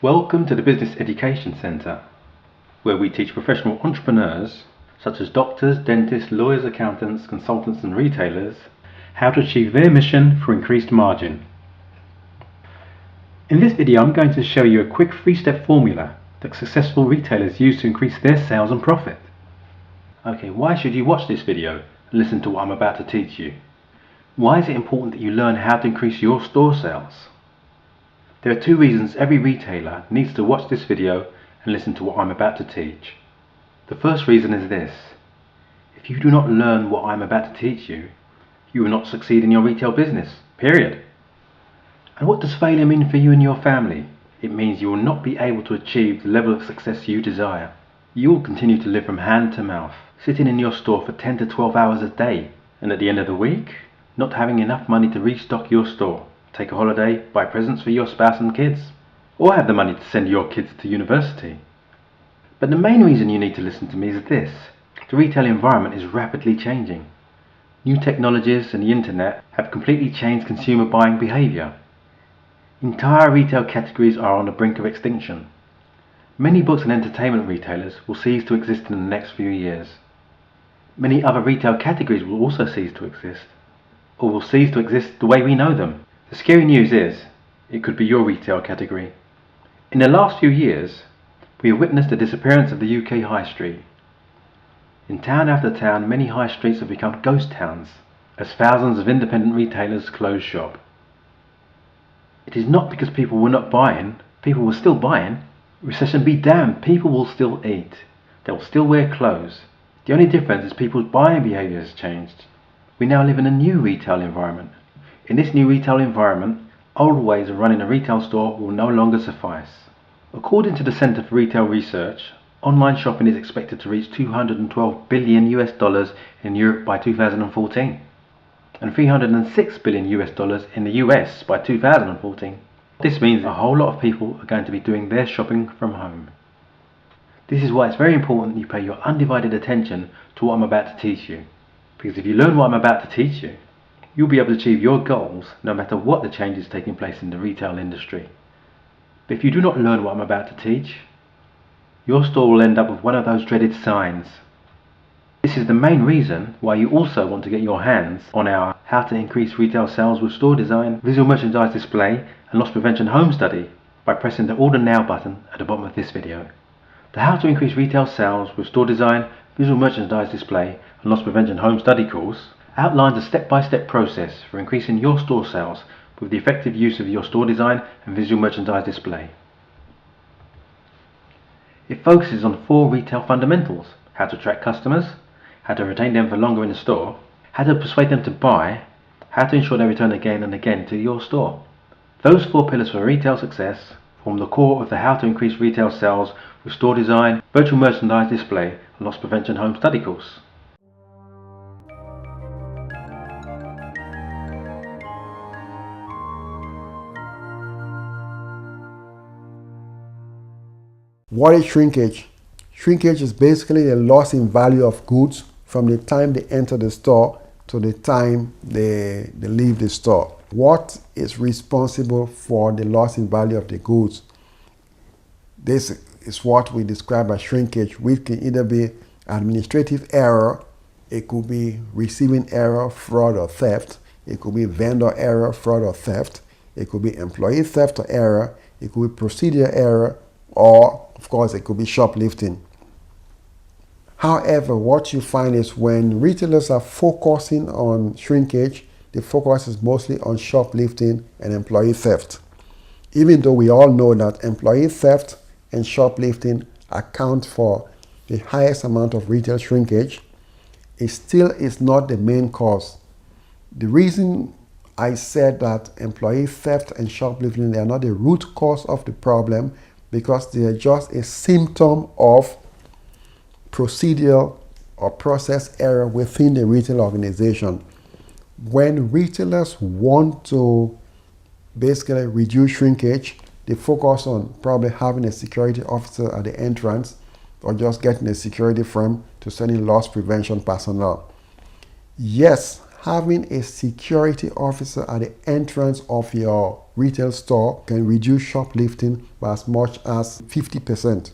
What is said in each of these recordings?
Welcome to the Business Education Centre, where we teach professional entrepreneurs, such as doctors, dentists, lawyers, accountants, consultants and retailers, how to achieve their mission for increased margin. In this video, I'm going to show you a quick 3-step formula that successful retailers use to increase their sales and profit. Okay, why should you watch this video and listen to what I'm about to teach you? Why is it important that you learn how to increase your store sales? There are 2 reasons every retailer needs to watch this video and listen to what I'm about to teach. The first reason is this: if you do not learn what I'm about to teach you, you will not succeed in your retail business, period. And what does failure mean for you and your family? It means you will not be able to achieve the level of success you desire. You will continue to live from hand to mouth, sitting in your store for 10 to 12 hours a day, and at the end of the week, not having enough money to restock your store, take a holiday, buy presents for your spouse and kids, or have the money to send your kids to university. But the main reason you need to listen to me is this: the retail environment is rapidly changing. New technologies and the internet have completely changed consumer buying behaviour. Entire retail categories are on the brink of extinction. Many books and entertainment retailers will cease to exist in the next few years. Many other retail categories will also cease to exist, or will cease to exist the way we know them. The scary news is, it could be your retail category. In the last few years, we have witnessed the disappearance of the UK high street. In town after town, many high streets have become ghost towns, as thousands of independent retailers close shop. It is not because people were not buying, people were still buying. Recession be damned, people will still eat. They will still wear clothes. The only difference is people's buying behaviour has changed. We now live in a new retail environment. In this new retail environment, old ways of running a retail store will no longer suffice. According to the Centre for Retail Research, online shopping is expected to reach $212 billion in Europe by 2014 and $306 billion in the US by 2014. This means a whole lot of people are going to be doing their shopping from home. This is why it's very important that you pay your undivided attention to what I'm about to teach you. Because if you learn what I'm about to teach you, you'll be able to achieve your goals no matter what the changes taking place in the retail industry. But if you do not learn what I'm about to teach, your store will end up with one of those dreaded signs. This is the main reason why you also want to get your hands on our How to Increase Retail Sales with Store Design, Visual Merchandise Display and Loss Prevention Home Study by pressing the Order Now button at the bottom of this video. The How to Increase Retail Sales with Store Design, Visual Merchandise Display and Loss Prevention Home Study course outlines a step-by-step process for increasing your store sales with the effective use of your store design and visual merchandise display. It focuses on 4 retail fundamentals: how to attract customers, how to retain them for longer in the store, how to persuade them to buy, how to ensure they return again and again to your store. Those 4 pillars for retail success form the core of the How to Increase Retail Sales with Store Design, Virtual Merchandise Display and Loss Prevention Home Study course. What is shrinkage? Shrinkage is basically the loss in value of goods from the time they enter the store to the time they leave the store. What is responsible for the loss in value of the goods? This is what we describe as shrinkage, which can either be administrative error, it could be receiving error, fraud or theft, it could be vendor error, fraud or theft, it could be employee theft or error, it could be procedure error, or of course it could be shoplifting. However, what you find is when retailers are focusing on shrinkage, the focus is mostly on shoplifting and employee theft. Even though we all know that employee theft and shoplifting account for the highest amount of retail shrinkage, it still is not the main cause. The reason I said that employee theft and shoplifting, they are not the root cause of the problem, because they are just a symptom of procedural or process error within the retail organization. When retailers want to basically reduce shrinkage, they focus on probably having a security officer at the entrance or just getting a security firm to send in loss prevention personnel. Yes, having a security officer at the entrance of your retail store can reduce shoplifting by as much as 50%.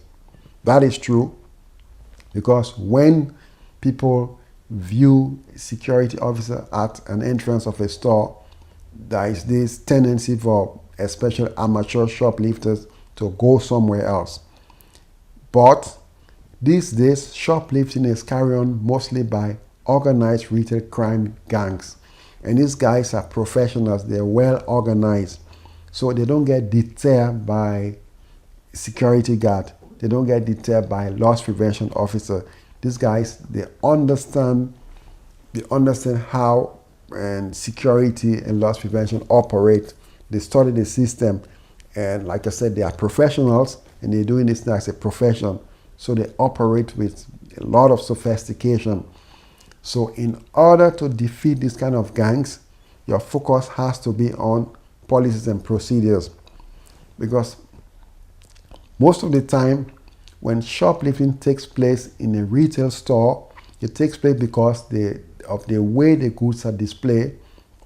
That is true because when people view a security officer at an entrance of a store, there is this tendency for especially amateur shoplifters to go somewhere else. But these days, shoplifting is carried on mostly by organized retail crime gangs. And these guys are professionals, they're well organized. So they don't get deterred by security guard. They don't get deterred by loss prevention officer. These guys, they understand how and security and loss prevention operate. They study the system. And like I said, they are professionals and they're doing this as a profession. So they operate with a lot of sophistication. So in order to defeat this kind of gangs, your focus has to be on policies and procedures. Because most of the time, when shoplifting takes place in a retail store, it takes place because of the way the goods are displayed,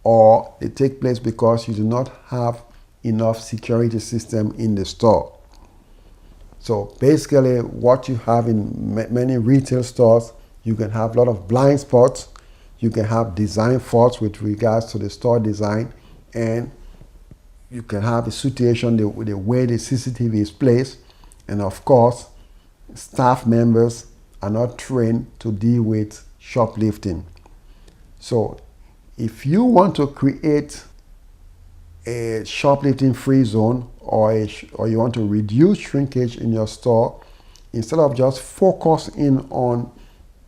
or they take place because you do not have enough security system in the store. So basically what you have in many retail stores, you can have a lot of blind spots, you can have design faults with regards to the store design, and you can have a situation the way the CCTV is placed, and of course staff members are not trained to deal with shoplifting. So if you want to create a shoplifting free zone, or you want to reduce shrinkage in your store, instead of just focusing on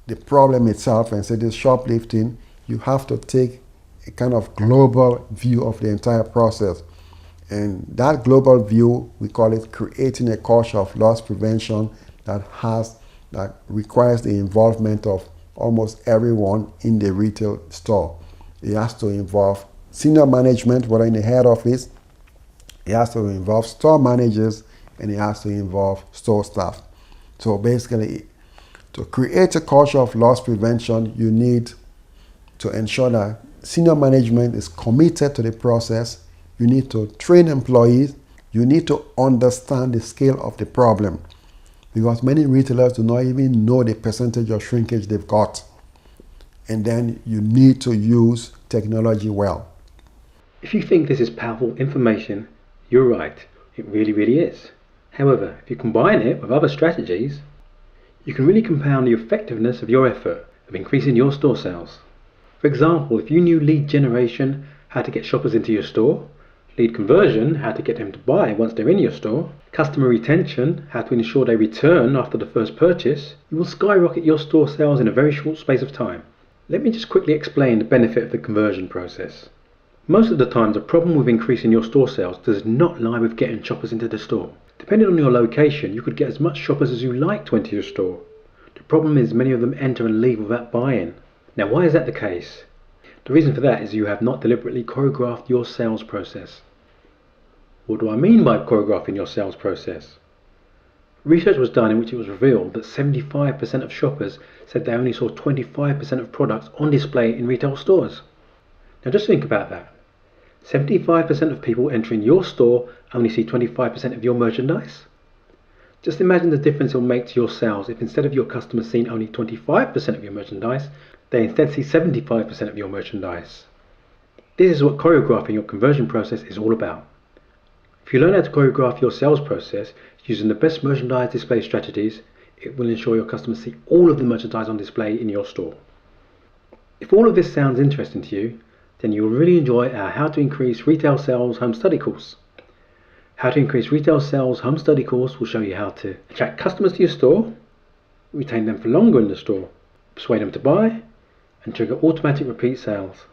the problem itself and say this shoplifting, you have to take a kind of global view of the entire process. And that global view, we call it creating a culture of loss prevention that requires the involvement of almost everyone in the retail store. It has to involve senior management, whether in the head office, it has to involve store managers, and it has to involve store staff. So basically, to create a culture of loss prevention, you need to ensure that senior management is committed to the process. You need to train employees. You need to understand the scale of the problem, because many retailers do not even know the percentage of shrinkage they've got. And then you need to use technology well. If you think this is powerful information, you're right, it really is. However, if you combine it with other strategies, you can really compound the effectiveness of your effort of increasing your store sales. For example, if you knew lead generation, how to get shoppers into your store, lead conversion, how to get them to buy once they're in your store, customer retention, how to ensure they return after the first purchase, you will skyrocket your store sales in a very short space of time. Let me just quickly explain the benefit of the conversion process. Most of the time, the problem with increasing your store sales does not lie with getting shoppers into the store. Depending on your location, you could get as much shoppers as you like to enter your store. The problem is many of them enter and leave without buying. Now, why is that the case? The reason for that is you have not deliberately choreographed your sales process. What do I mean by choreographing your sales process? Research was done in which it was revealed that 75% of shoppers said they only saw 25% of products on display in retail stores. Now just think about that. 75% of people entering your store only see 25% of your merchandise. Just imagine the difference it will make to your sales if instead of your customers seeing only 25% of your merchandise, they instead see 75% of your merchandise. This is what choreographing your conversion process is all about. If you learn how to choreograph your sales process using the best merchandise display strategies, it will ensure your customers see all of the merchandise on display in your store. If all of this sounds interesting to you, then you will really enjoy our How to Increase Retail Sales Home Study course. How to Increase Retail Sales Home Study course will show you how to attract customers to your store, retain them for longer in the store, persuade them to buy, and trigger automatic repeat sales.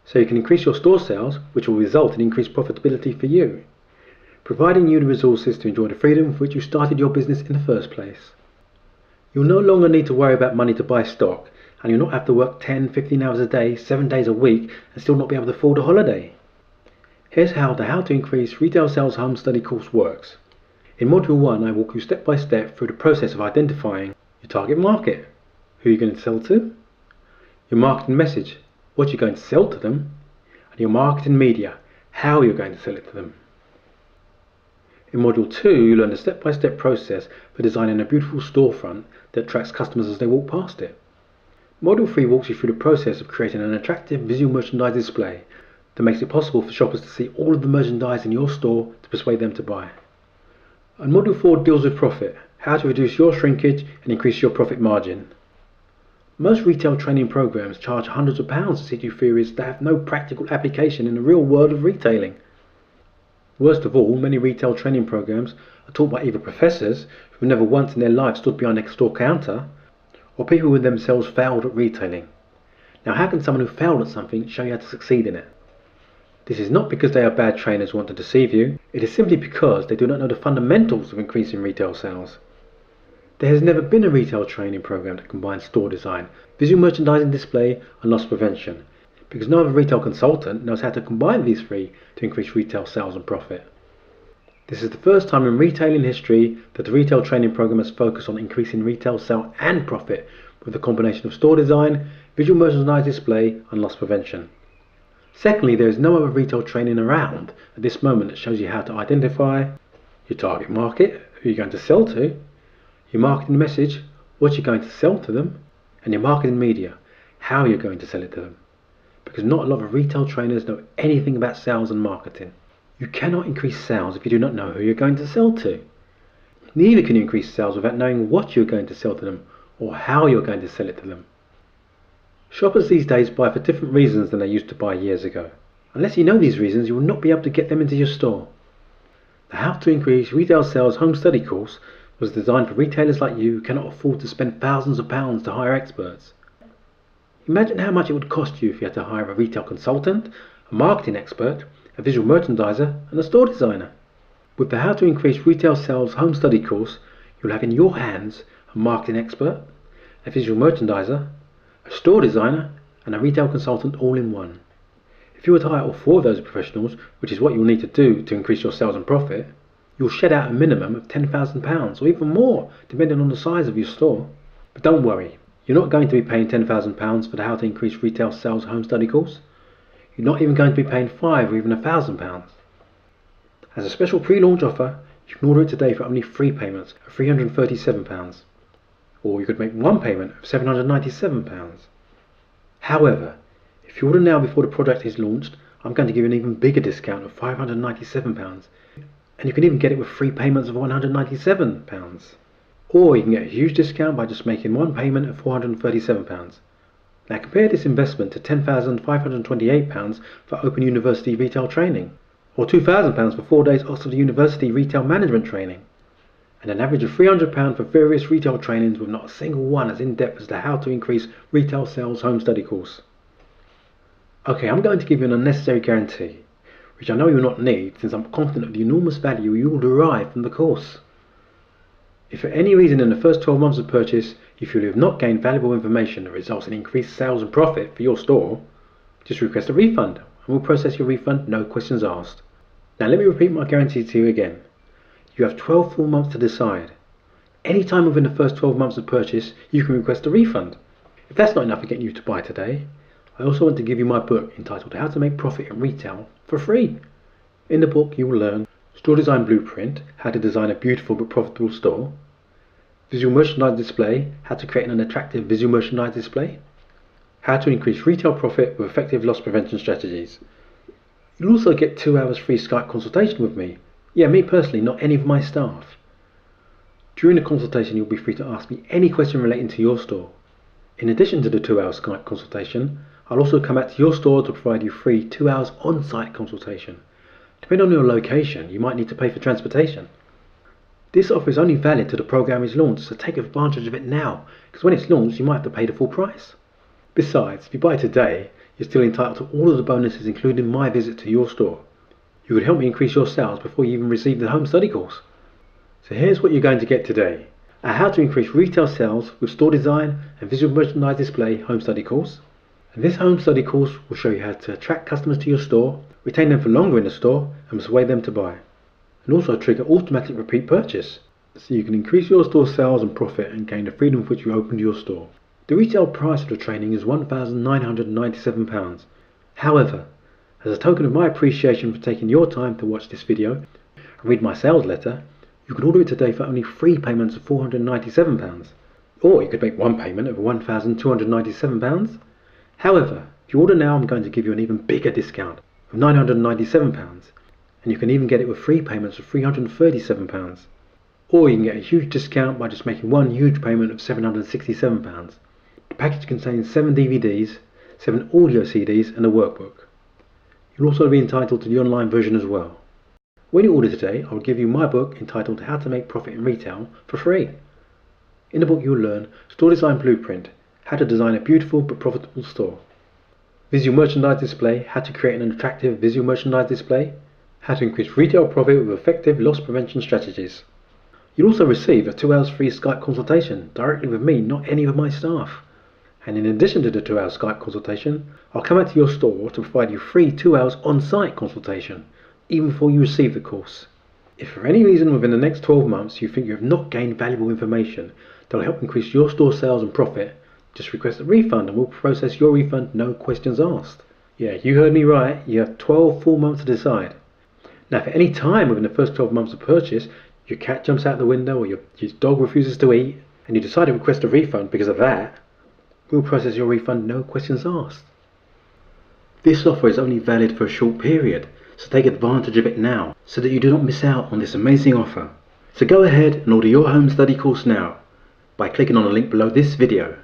So you can increase your store sales, which will result in increased profitability for you, providing you the resources to enjoy the freedom for which you started your business in the first place. You'll no longer need to worry about money to buy stock, and you'll not have to work 10-15 hours a day, 7 days a week, and still not be able to afford a holiday. Here's how the How to Increase Retail Sales Home Study course works. In Module 1, I walk you step by step through the process of identifying your target market, who you're going to sell to, your marketing message, what you're going to sell to them, and your marketing media, how you're going to sell it to them. In Module 2, you learn the step-by-step process for designing a beautiful storefront that attracts customers as they walk past it. Module 3 walks you through the process of creating an attractive visual merchandise display that makes it possible for shoppers to see all of the merchandise in your store to persuade them to buy. And Module 4 deals with profit, how to reduce your shrinkage and increase your profit margin. Most retail training programs charge hundreds of pounds to teach you theories that have no practical application in the real world of retailing. Worst of all, many retail training programs are taught by either professors who never once in their life stood behind a store counter, or people who themselves failed at retailing. Now, how can someone who failed at something show you how to succeed in it? This is not because they are bad trainers who want to deceive you, it is simply because they do not know the fundamentals of increasing retail sales. There has never been a retail training program that combines store design, visual merchandising display and loss prevention, because no other retail consultant knows how to combine these three to increase retail sales and profit. This is the first time in retailing history that the retail training program has focused on increasing retail sale and profit with a combination of store design, visual merchandise display and loss prevention. Secondly, there is no other retail training around at this moment that shows you how to identify your target market, who you're going to sell to, your marketing message, what you're going to sell to them, and your marketing media, how you're going to sell it to them. Because not a lot of retail trainers know anything about sales and marketing. You cannot increase sales if you do not know who you're going to sell to. Neither can you increase sales without knowing what you're going to sell to them or how you're going to sell it to them. Shoppers these days buy for different reasons than they used to buy years ago. Unless you know these reasons, you will not be able to get them into your store. The How to Increase Retail Sales Home Study course was designed for retailers like you who cannot afford to spend thousands of pounds to hire experts. Imagine how much it would cost you if you had to hire a retail consultant, a marketing expert, a visual merchandiser and a store designer. With the How to Increase Retail Sales Home Study course, you'll have in your hands a marketing expert, a visual merchandiser, a store designer and a retail consultant all in one. If you were to hire all four of those professionals, which is what you'll need to do to increase your sales and profit, you'll shed out a minimum of £10,000 or even more depending on the size of your store. But don't worry, you're not going to be paying £10,000 for the How to Increase Retail Sales Home Study course. You're not even going to be paying £5,000 or even £1,000. As a special pre-launch offer, you can order it today for only 3 payments of £337, or you could make 1 payment of £797. However, if you order now before the product is launched, I'm going to give you an even bigger discount of £597, and you can even get it with 3 payments of £197. Or you can get a huge discount by just making 1 payment of £437. Now compare this investment to £10,528 for Open University retail training, or £2,000 for 4 days Oxford University retail management training, and an average of £300 for various retail trainings with not a single one as in-depth as the How to Increase Retail Sales Home Study course. Okay, I'm going to give you an unnecessary guarantee, which I know you'll not need since I'm confident of the enormous value you will derive from the course. If for any reason in the first 12 months of purchase you feel you have not gained valuable information that results in increased sales and profit for your store, just request a refund and we'll process your refund, no questions asked. Now let me repeat my guarantee to you again. You have 12 full months to decide. Any time within the first 12 months of purchase you can request a refund. If that's not enough for getting you to buy today, I also want to give you my book entitled How to Make Profit in Retail for free. In the book you will learn Store Design Blueprint, how to design a beautiful but profitable store, Visual Merchandise Display, how to create an attractive visual merchandise display, how to increase retail profit with effective loss prevention strategies. You'll also get 2 hours free Sky Consultation with me. Yeah, me personally, not any of my staff. During the consultation you'll be free to ask me any question relating to your store. In addition to the 2-hour Skype consultation, I'll also come out to your store to provide you free 2 hours on-site consultation. Depending on your location, you might need to pay for transportation. This offer is only valid till the program is launched, so take advantage of it now, because when it's launched you might have to pay the full price. Besides, if you buy today, you're still entitled to all of the bonuses including my visit to your store. You could help me increase your sales before you even receive the home study course. So here's what you're going to get today. A How to Increase Retail Sales with Store Design and Visual Merchandise Display home study course. And this home study course will show you how to attract customers to your store, retain them for longer in the store and persuade them to buy. And also trigger automatic repeat purchase, so you can increase your store sales and profit and gain the freedom with which you opened your store. The retail price of the training is £1,997. However, as a token of my appreciation for taking your time to watch this video and read my sales letter, you can order it today for only 3 payments of £497. Or you could make 1 payment of £1,297. However, if you order now, I'm going to give you an even bigger discount of £997, and you can even get it with 3 payments of £337. Or you can get a huge discount by just making 1 huge payment of £767. The package contains 7 DVDs, 7 audio CDs and a workbook. You'll also be entitled to the online version as well. When you order today, I will give you my book entitled How to Make Profit in Retail for free. In the book you will learn Store Design Blueprint, how to design a beautiful but profitable store. Visual merchandise display, how to create an attractive visual merchandise display. How to increase retail profit with effective loss prevention strategies. You'll also receive a 2 hours free Skype consultation directly with me, not any of my staff. And in addition to the 2 hour Skype consultation, I'll come out to your store to provide you free 2 hours on-site consultation, even before you receive the course. If for any reason within the next 12 months you think you have not gained valuable information that will help increase your store sales and profit, just request a refund and we'll process your refund, no questions asked. Yeah, you heard me right, you have 12 full months to decide. Now, if at any time within the first 12 months of purchase, your cat jumps out the window or your dog refuses to eat, and you decide to request a refund because of that, we'll process your refund, no questions asked. This offer is only valid for a short period, so take advantage of it now, so that you do not miss out on this amazing offer. So go ahead and order your home study course now, by clicking on the link below this video.